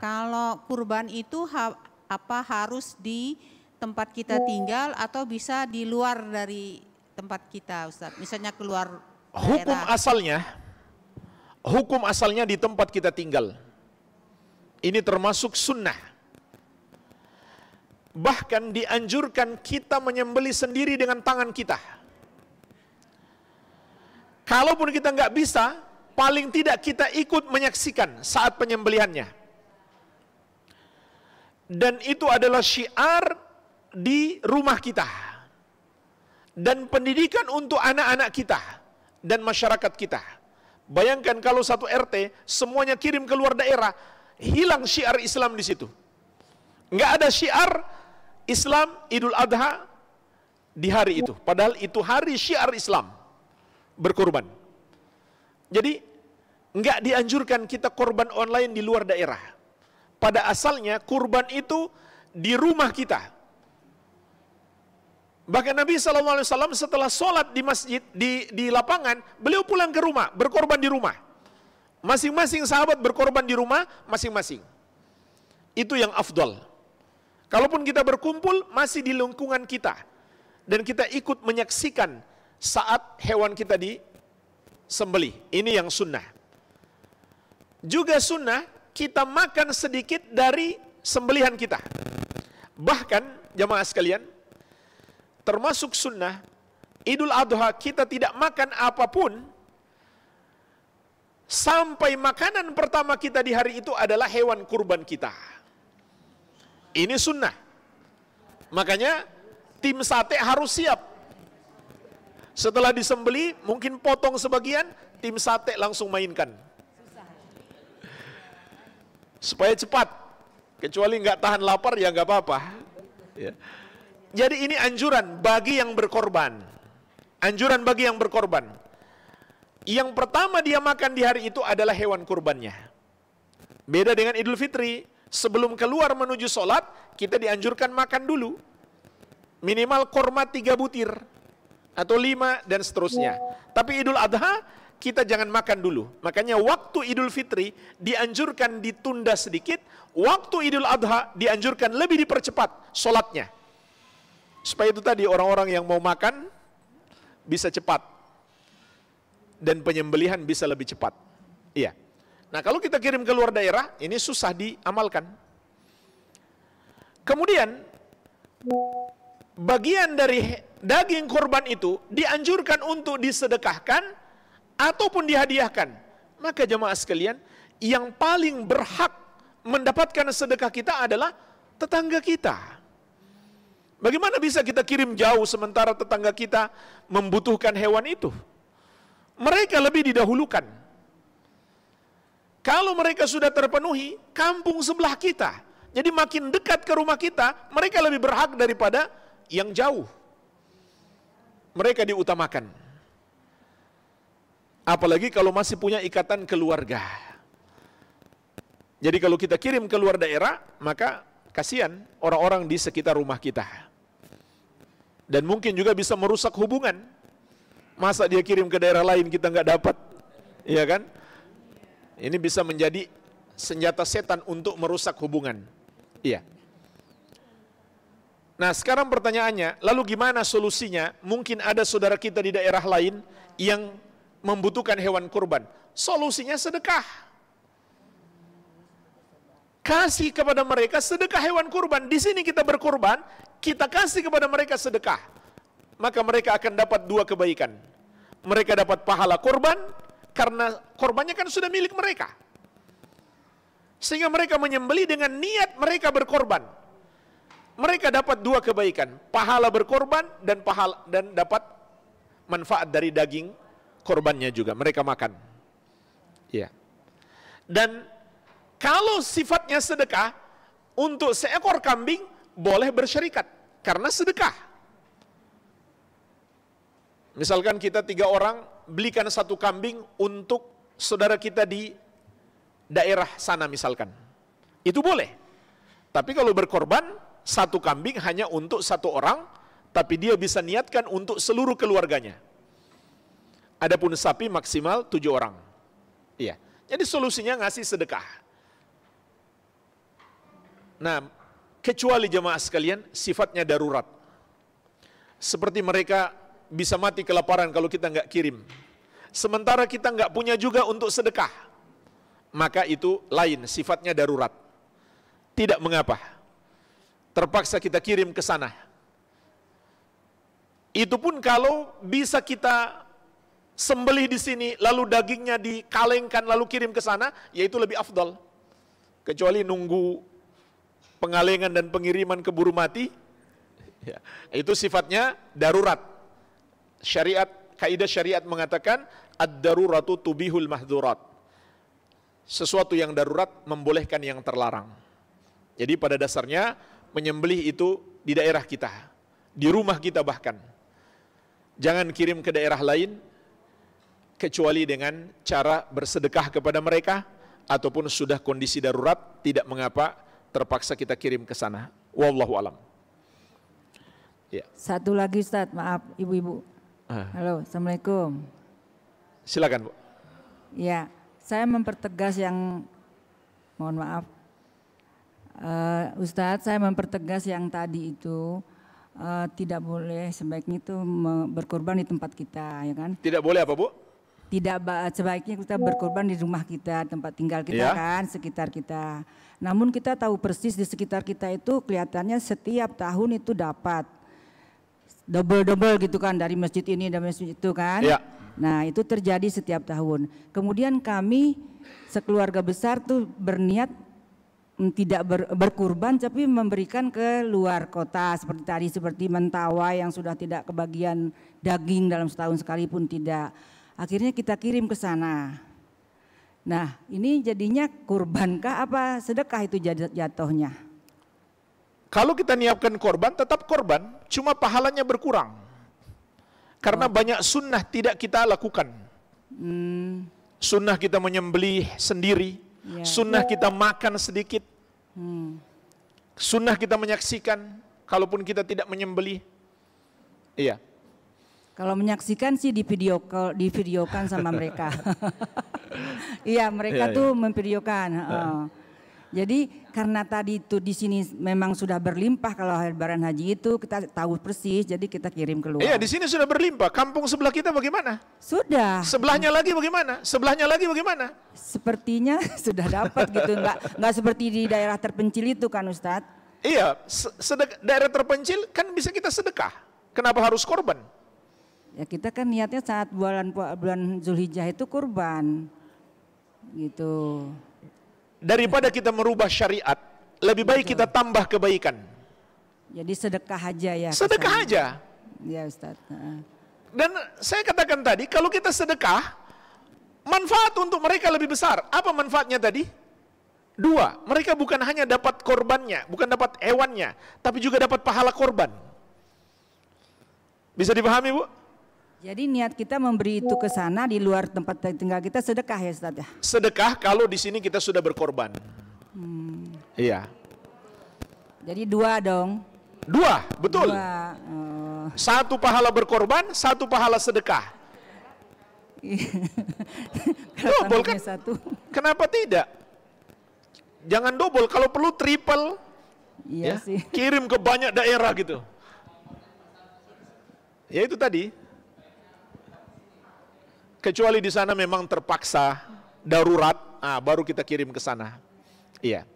Kalau kurban itu harus di tempat kita tinggal atau bisa di luar dari tempat kita, Ustaz? Misalnya keluar daerah. Hukum asalnya di tempat kita tinggal. Ini termasuk sunnah. Bahkan dianjurkan kita menyembelih sendiri dengan tangan kita. Kalaupun kita nggak bisa, paling tidak kita ikut menyaksikan saat penyembelihannya. Dan itu adalah syiar di rumah kita. Dan pendidikan untuk anak-anak kita dan masyarakat kita. Bayangkan kalau satu RT semuanya kirim keluar daerah, hilang syiar Islam di situ. Nggak ada syiar Islam Idul Adha di hari itu. Padahal itu hari syiar Islam, berkorban. Jadi nggak dianjurkan kita korban online di luar daerah. Pada asalnya kurban itu di rumah kita. Bahkan Nabi SAW setelah sholat di masjid, di lapangan, beliau pulang ke rumah, berkorban di rumah. Masing-masing sahabat berkorban di rumah masing-masing. Itu yang afdal. Kalaupun kita berkumpul, masih di lingkungan kita. Dan kita ikut menyaksikan saat hewan kita disembelih. Ini yang sunnah. Juga sunnah, kita makan sedikit dari sembelihan kita. Bahkan, jamaah sekalian, termasuk sunnah, Idul Adha kita tidak makan apapun sampai makanan pertama kita di hari itu adalah hewan kurban kita. Ini sunnah. Makanya tim sate harus siap. Setelah disembeli, mungkin potong sebagian, tim sate langsung mainkan. Supaya cepat. Kecuali nggak tahan lapar ya nggak apa-apa. Ya. Jadi ini anjuran bagi yang berkorban. Anjuran bagi yang berkorban. Yang pertama dia makan di hari itu adalah hewan kurbannya. Beda dengan Idul Fitri. Sebelum keluar menuju sholat, kita dianjurkan makan dulu. Minimal korma 3 butir. Atau 5 dan seterusnya. Tapi Idul Adha, kita jangan makan dulu. Makanya waktu Idul Fitri dianjurkan ditunda sedikit. Waktu Idul Adha dianjurkan lebih dipercepat sholatnya. Supaya itu tadi orang-orang yang mau makan bisa cepat. Dan penyembelihan bisa lebih cepat. Iya. Nah kalau kita kirim ke luar daerah, ini susah diamalkan. Kemudian, bagian dari daging korban itu dianjurkan untuk disedekahkan ataupun dihadiahkan. Maka jemaah sekalian, yang paling berhak mendapatkan sedekah kita adalah tetangga kita. Bagaimana bisa kita kirim jauh sementara tetangga kita membutuhkan hewan itu? Mereka lebih didahulukan. Kalau mereka sudah terpenuhi, kampung sebelah kita. Jadi makin dekat ke rumah kita, mereka lebih berhak daripada yang jauh. Mereka diutamakan. Apalagi kalau masih punya ikatan keluarga. Jadi kalau kita kirim ke luar daerah, maka kasihan orang-orang di sekitar rumah kita. Dan mungkin juga bisa merusak hubungan. Masa dia kirim ke daerah lain kita nggak dapat, iya kan? Ini bisa menjadi senjata setan untuk merusak hubungan. Iya. Nah sekarang pertanyaannya, lalu gimana solusinya? Mungkin ada saudara kita di daerah lain yang membutuhkan hewan kurban. Solusinya sedekah. Kasih kepada mereka sedekah hewan kurban. Di sini kita berkurban, kita kasih kepada mereka sedekah. Maka mereka akan dapat 2 kebaikan. Mereka dapat pahala kurban, karena korbannya kan sudah milik mereka. Sehingga mereka menyembelih dengan niat mereka berkorban. Mereka dapat 2 kebaikan. Pahala berkorban dan dapat manfaat dari daging korbannya juga. Mereka makan. Ya. Dan kalau sifatnya sedekah, untuk seekor kambing boleh bersyarikat. Karena sedekah. Misalkan kita 3 orang belikan 1 kambing untuk saudara kita di daerah sana misalkan. Itu boleh. Tapi kalau berkorban, 1 kambing hanya untuk 1 orang, tapi dia bisa niatkan untuk seluruh keluarganya. Adapun sapi maksimal 7 orang. Iya. Jadi solusinya ngasih sedekah. Nah, kecuali jemaah sekalian sifatnya darurat. Seperti mereka bisa mati kelaparan kalau kita nggak kirim. Sementara kita nggak punya juga untuk sedekah. Maka itu lain, sifatnya darurat. Tidak mengapa. Terpaksa kita kirim ke sana. Itu pun kalau bisa kita sembelih di sini, lalu dagingnya dikalengkan, lalu kirim ke sana, yaitu lebih afdal. Kecuali nunggu pengalengan dan pengiriman keburu mati, ya, itu sifatnya darurat. Syariat, kaidah syariat mengatakan ad-daruratu tubihul mahdzurat. Sesuatu yang darurat membolehkan yang terlarang. Jadi pada dasarnya menyembelih itu di daerah kita, di rumah kita bahkan. Jangan kirim ke daerah lain kecuali dengan cara bersedekah kepada mereka ataupun sudah kondisi darurat, tidak mengapa terpaksa kita kirim ke sana. Wallahu alam. Ya. Satu lagi Ustaz, maaf ibu-ibu. Halo, Assalamualaikum. Silakan, Bu. Ya, saya mempertegas yang, mohon maaf, Ustadz, saya mempertegas yang tadi itu tidak boleh sebaiknya itu berkorban di tempat kita, ya kan? Tidak boleh apa, Bu? Tidak sebaiknya kita berkorban di rumah kita, tempat tinggal kita, Ya. kan, sekitar kita. Namun kita tahu persis di sekitar kita itu kelihatannya setiap tahun itu dapat double gitu kan, dari masjid ini dan masjid itu kan. Ya. Nah itu terjadi setiap tahun. Kemudian kami sekeluarga besar tuh berniat tidak berkurban tapi memberikan ke luar kota seperti tadi, seperti Mentawai yang sudah tidak kebagian daging dalam setahun sekalipun tidak. Akhirnya kita kirim ke sana. Nah ini jadinya kurbankah apa sedekah itu jatuhnya? Kalau kita niatkan korban, tetap korban, cuma pahalanya berkurang. Karena banyak sunnah tidak kita lakukan. Sunnah kita menyembelih sendiri, Ya. sunnah kita makan sedikit, sunnah kita menyaksikan, kalaupun kita tidak menyembelih. Iya. Kalau menyaksikan sih divideokan sama mereka. Iya mereka Iya, tuh memvideokan. Jadi karena tadi itu di sini memang sudah berlimpah kalau lebaran haji itu kita tahu persis, jadi kita kirim keluar. Iya, di sini sudah berlimpah. Kampung sebelah kita bagaimana? Sudah. Sebelahnya lagi bagaimana? Sebelahnya lagi bagaimana? Sepertinya sudah dapat gitu, nggak seperti di daerah terpencil itu kan Ustadz. Iya, daerah terpencil kan bisa kita sedekah. Kenapa harus korban? Ya kita kan niatnya saat bulan Zulhijjah itu kurban, gitu. Daripada kita merubah syariat, lebih baik kita tambah kebaikan. Jadi sedekah aja ya. Sedekah kesannya. aja. Ya Ustadz. Dan saya katakan tadi, kalau kita sedekah, manfaat untuk mereka lebih besar. Apa manfaatnya tadi? Dua, mereka bukan hanya dapat korbannya, bukan dapat hewannya, tapi juga dapat pahala korban. Bisa dipahami, Bu? Jadi niat kita memberi itu ke sana di luar tempat tinggal kita sedekah ya Ustadz ya? Sedekah kalau di sini kita sudah berkorban. Iya. Jadi dua dong. Dua, betul. Dua. Satu pahala berkorban, satu pahala sedekah. Double kan? Satu. Kenapa tidak? Jangan double, kalau perlu triple. Iya sih. Kirim ke banyak daerah gitu. Ya itu tadi. Kecuali di sana memang terpaksa darurat, baru kita kirim ke sana. Iya.